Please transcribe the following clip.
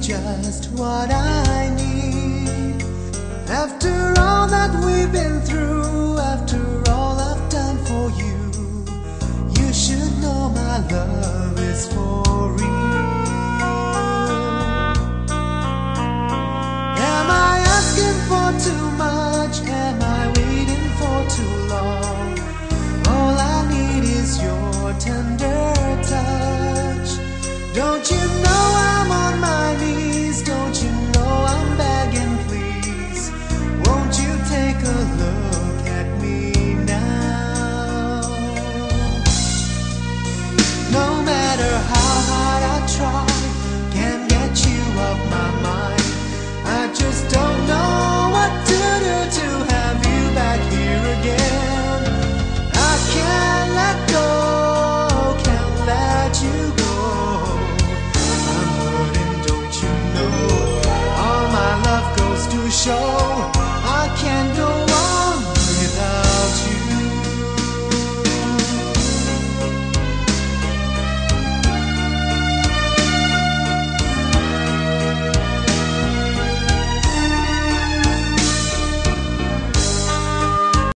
just what I need. After all that we've been through, after all I've done for you, you should know my love is for real. Am I asking for too much? Am I waiting for too long? All I need is your tender touch. Don't you know I'm on my knees? Don't you know I'm begging, please? Won't you take a look at me now? No matter how hard I try, can't get you off my mind. I just don't know what to do to have you back here again. I can't let go, can't let you go. I'm hurting, don't you know? All my love goes to show I can't go